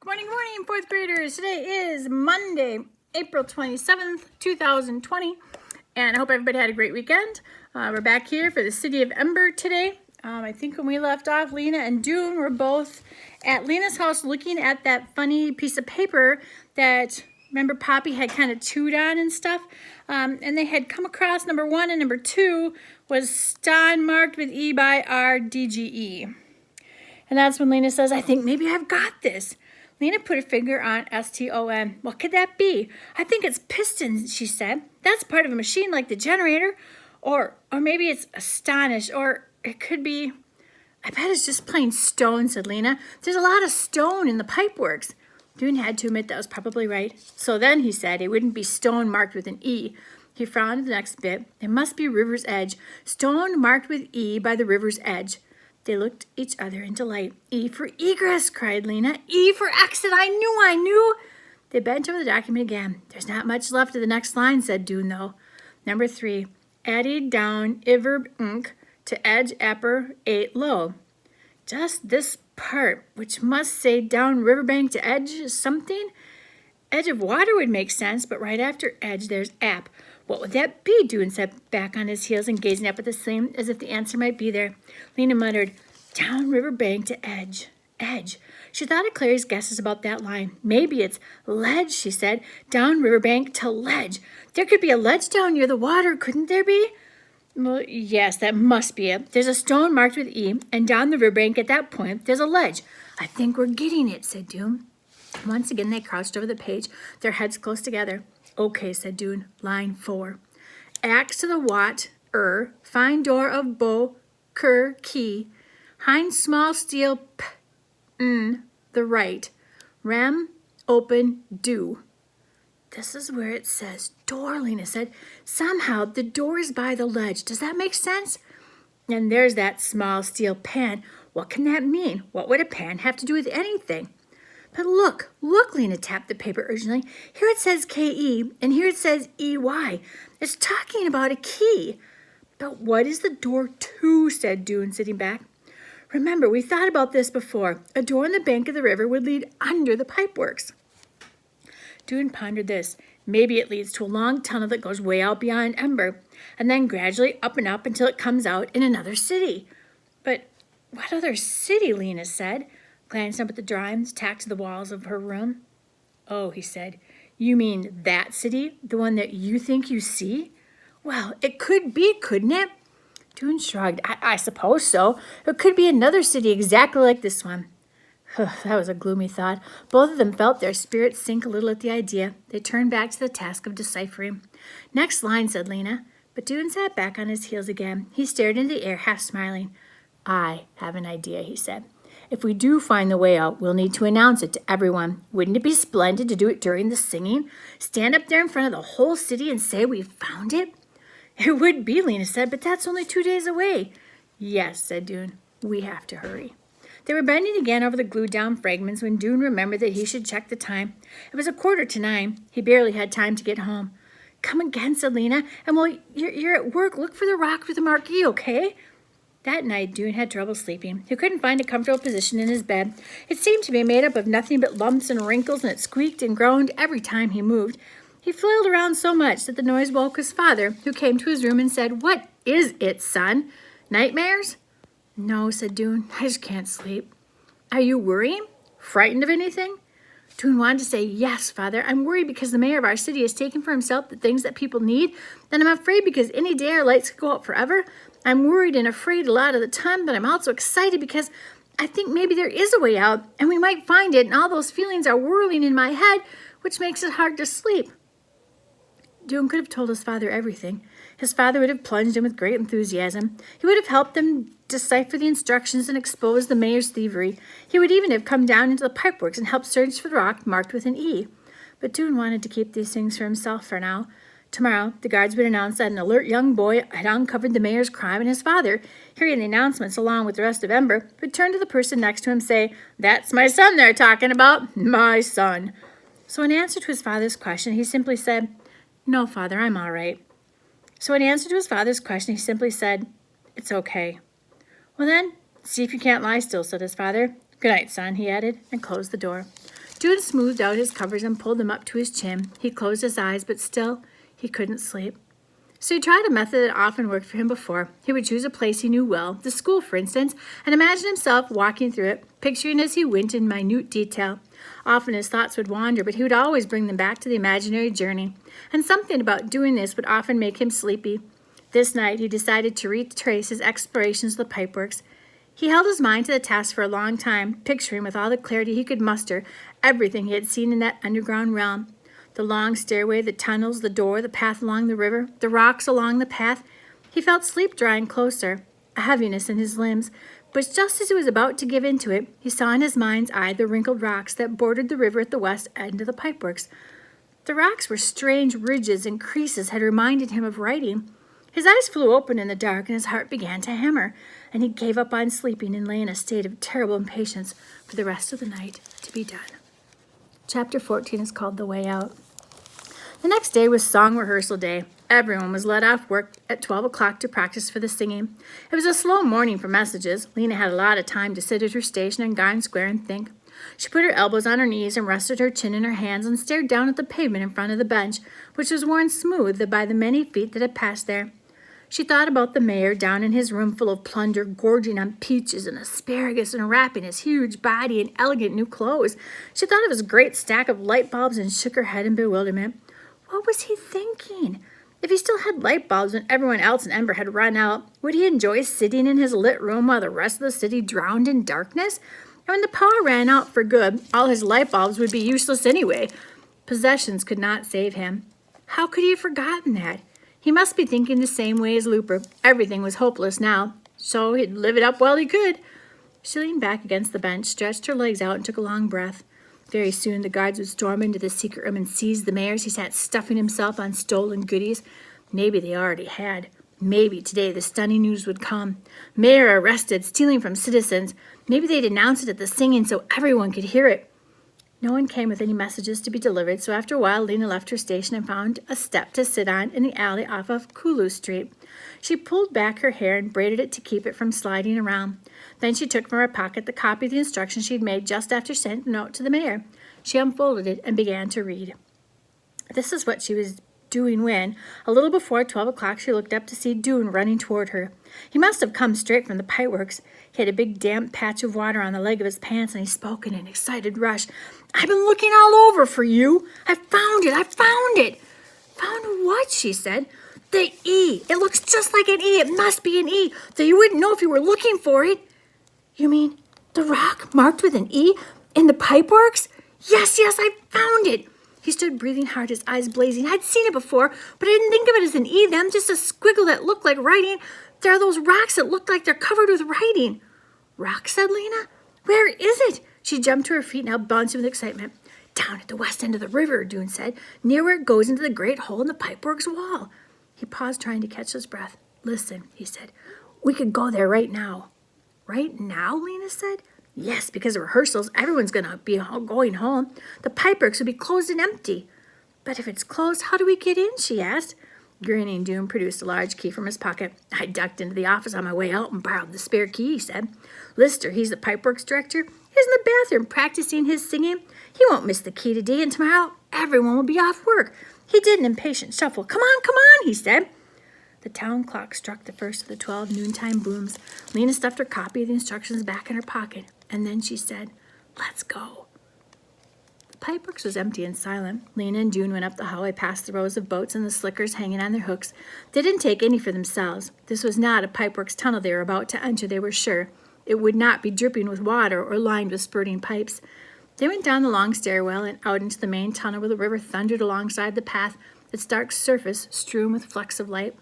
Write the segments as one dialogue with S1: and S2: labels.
S1: Good morning, fourth graders. Today is Monday, April 27th, 2020, and I hope everybody had a great weekend. We're back here for the city of Ember today. I think when we left off, Lena and Dune were both at Lena's house looking at that funny piece of paper that, remember, Poppy had kind of chewed on and stuff, and they had come across number 1 and number 2 was Ston marked with E by RDGE. And that's when Lena says, I think maybe I've got this. Lena put her finger on STON. What could that be? I think it's pistons, she said. That's part of a machine like the generator. Or maybe it's astonished. Or it could be, I bet it's just plain stone, said Lena. There's a lot of stone in the pipeworks. Dune had to admit that was probably right. So then, he said, it wouldn't be stone marked with an E. He frowned at the next bit. It must be river's edge. Stone marked with E by the river's edge. They looked each other in delight. E for egress, cried Lena. E for exit, I knew. They bent over the document again. There's not much left of the next line, said Dune, though. Number 3, added down iverb unk to edge upper 8 low. Just this part, which must say down riverbank to edge something. Edge of water would make sense, but right after edge, there's app. What would that be? Dune sat back on his heels and gazing up at the same as if the answer might be there. Lena muttered, down riverbank to edge. Edge. She thought of Clary's guesses about that line. Maybe it's ledge, she said. Down riverbank to ledge. There could be a ledge down near the water, couldn't there be? Well, yes, that must be it. There's a stone marked with E, and down the riverbank at that point, there's a ledge. I think we're getting it, said Dune. Once again, they crouched over the page, their heads close together. Okay, said Dune. Line 4. Axe to the watt, fine door of bow, key, hind small steel, the right, rem, open, do. This is where it says door, Lena said. Somehow the door is by the ledge. Does that make sense? And there's that small steel pan. What can that mean? What would a pan have to do with anything? But look, Lena tapped the paper urgently. Here it says K-E, and here it says E-Y. It's talking about a key. But what is the door to, said Dune, sitting back. Remember, we thought about this before. A door on the bank of the river would lead under the pipeworks. Dune pondered this. Maybe it leads to a long tunnel that goes way out beyond Ember, and then gradually up and up until it comes out in another city. But what other city, Lena said, glancing up at the drawings tacked to the walls of her room. Oh, he said, you mean that city? The one that you think you see? Well, it could be, couldn't it? Dune shrugged. I suppose so. It could be another city exactly like this one. That was a gloomy thought. Both of them felt their spirits sink a little at the idea. They turned back to the task of deciphering. Next line, said Lena. But Dune sat back on his heels again. He stared into the air, half smiling. I have an idea, he said. If we do find the way out, we'll need to announce it to everyone. Wouldn't it be splendid to do it during the singing? Stand up there in front of the whole city and say we found it? It would be, Lena said, but that's only 2 days away. Yes, said Dune. We have to hurry. They were bending again over the glued-down fragments when Dune remembered that he should check the time. It was 8:45. He barely had time to get home. Come again, said Lena, and while you're at work, look for the rock with the marquee, okay? That night, Dune had trouble sleeping. He couldn't find a comfortable position in his bed. It seemed to be made up of nothing but lumps and wrinkles, and it squeaked and groaned every time he moved. He flailed around so much that the noise woke his father, who came to his room and said, What is it, son? Nightmares? No, said Dune. I just can't sleep. Are you worrying? Frightened of anything? Dune wanted to say, Yes, Father. I'm worried because the mayor of our city has taken for himself the things that people need. Then I'm afraid because any day our lights could go out forever. I'm worried and afraid a lot of the time, but I'm also excited because I think maybe there is a way out, and we might find it, and all those feelings are whirling in my head, which makes it hard to sleep. Dune could have told his father everything. His father would have plunged in with great enthusiasm. He would have helped them decipher the instructions and expose the mayor's thievery. He would even have come down into the pipeworks and helped search for the rock marked with an E. But Dune wanted to keep these things for himself for now. Tomorrow, the guards would announce that an alert young boy had uncovered the mayor's crime, and his father, hearing the announcements along with the rest of Ember, would turn to the person next to him and say, That's my son they're talking about, my son. So in answer to his father's question, he simply said, No, Father, I'm all right. So in answer to his father's question, he simply said, It's okay. Well then, see if you can't lie still, said his father. Good night, son, he added, and closed the door. Dune smoothed out his covers and pulled them up to his chin. He closed his eyes, but still, he couldn't sleep. So he tried a method that often worked for him before. He would choose a place he knew well, the school, for instance, and imagine himself walking through it, picturing as he went in minute detail. Often his thoughts would wander, but he would always bring them back to the imaginary journey. And something about doing this would often make him sleepy. This night, he decided to retrace his explorations of the pipeworks. He held his mind to the task for a long time, picturing with all the clarity he could muster everything he had seen in that underground realm. The long stairway, the tunnels, the door, the path along the river, the rocks along the path. He felt sleep drawing closer, a heaviness in his limbs. But just as he was about to give into it, he saw in his mind's eye the wrinkled rocks that bordered the river at the west end of the pipeworks. The rocks were strange ridges and creases had reminded him of writing. His eyes flew open in the dark and his heart began to hammer, and he gave up on sleeping and lay in a state of terrible impatience for the rest of the night to be done. Chapter 14 is called The Way Out. The next day was song rehearsal day. Everyone was let off work at 12 o'clock to practice for the singing. It was a slow morning for messages. Lena had a lot of time to sit at her station in Garden Square and think. She put her elbows on her knees and rested her chin in her hands and stared down at the pavement in front of the bench, which was worn smooth by the many feet that had passed there. She thought about the mayor down in his room full of plunder, gorging on peaches and asparagus and wrapping his huge body in elegant new clothes. She thought of his great stack of light bulbs and shook her head in bewilderment. What was he thinking? If he still had light bulbs when everyone else in Ember had run out, would he enjoy sitting in his lit room while the rest of the city drowned in darkness? And when the power ran out for good, all his light bulbs would be useless anyway. Possessions could not save him. How could he have forgotten that? He must be thinking the same way as Looper. Everything was hopeless now, so he'd live it up while he could. She leaned back against the bench, stretched her legs out, and took a long breath. Very soon the guards would storm into the secret room and seize the mayor as he sat stuffing himself on stolen goodies. Maybe they already had. Maybe today the stunning news would come. Mayor arrested, stealing from citizens. Maybe they'd announce it at the singing so everyone could hear it. No one came with any messages to be delivered, so after a while Lena left her station and found a step to sit on in the alley off of Kulu Street. She pulled back her hair and braided it to keep it from sliding around. Then she took from her pocket the copy of the instructions she'd made just after sending the note to the mayor. She unfolded it and began to read. This is what she was doing when, a little before 12 o'clock, she looked up to see Dune running toward her. He must have come straight from the pipeworks. He had a big damp patch of water on the leg of his pants, and he spoke in an excited rush. I've been looking all over for you. I found it. I found it. Found what? She said. The E. It looks just like an E. It must be an E, though you wouldn't know if you were looking for it. You mean the rock marked with an E in the pipeworks? Yes, I found it. He stood breathing hard, his eyes blazing. I'd seen it before, but I didn't think of it as an E then, just a squiggle that looked like writing. There are those rocks that look like they're covered with writing. Rock, said Lena. Where is it? She jumped to her feet, now bouncing with excitement. Down at the west end of the river, Dune said, near where it goes into the great hole in the pipeworks wall. He paused, trying to catch his breath. Listen, he said, we could go there right now. Right now, Lena said. Yes, because of rehearsals, everyone's going to be going home. The pipeworks will be closed and empty. But if it's closed, how do we get in, she asked. Grinning, Dune produced a large key from his pocket. I ducked into the office on my way out and borrowed the spare key, he said. Lister, he's the pipeworks director. He's in the bathroom practicing his singing. He won't miss the key today, and tomorrow everyone will be off work. He did an impatient shuffle. Come on, he said. The town clock struck the first of the 12 noontime booms. Lena stuffed her copy of the instructions back in her pocket, and then she said, let's go. The pipeworks was empty and silent. Lena and Dune went up the hallway past the rows of boats and the slickers hanging on their hooks. They didn't take any for themselves. This was not a pipeworks tunnel they were about to enter, they were sure. It would not be dripping with water or lined with spurting pipes. They went down the long stairwell and out into the main tunnel where the river thundered alongside the path, its dark surface strewn with flecks of light.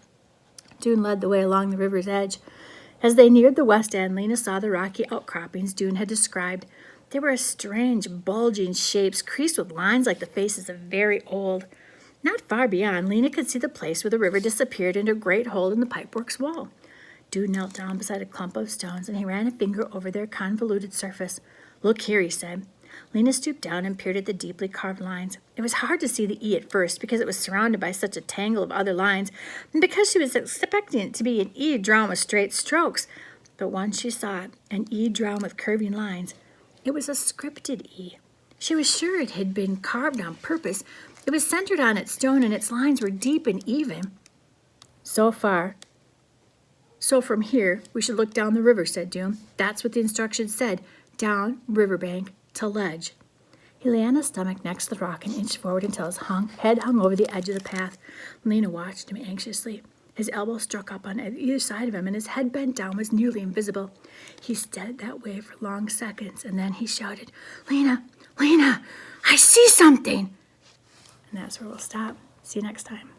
S1: Dune led the way along the river's edge. As they neared the west end, Lena saw the rocky outcroppings Dune had described. They were strange, bulging shapes, creased with lines like the faces of very old. Not far beyond, Lena could see the place where the river disappeared into a great hole in the pipeworks wall. Dune knelt down beside a clump of stones, and he ran a finger over their convoluted surface. Look here, he said. Lena stooped down and peered at the deeply carved lines. It was hard to see the E at first because it was surrounded by such a tangle of other lines, and because she was expecting it to be an E drawn with straight strokes. But once she saw it, an E drawn with curving lines, it was a scripted E. She was sure it had been carved on purpose. It was centered on its stone, and its lines were deep and even. So from here, we should look down the river, said Doom. That's what the instructions said. Down riverbank to ledge. He lay on his stomach next to the rock and inched forward until his head hung over the edge of the path. Lena watched him anxiously. His elbow struck up on either side of him, and his head bent down was nearly invisible. He stared that way for long seconds, and then he shouted, Lena, Lena, I see something! And that's where we'll stop. See you next time.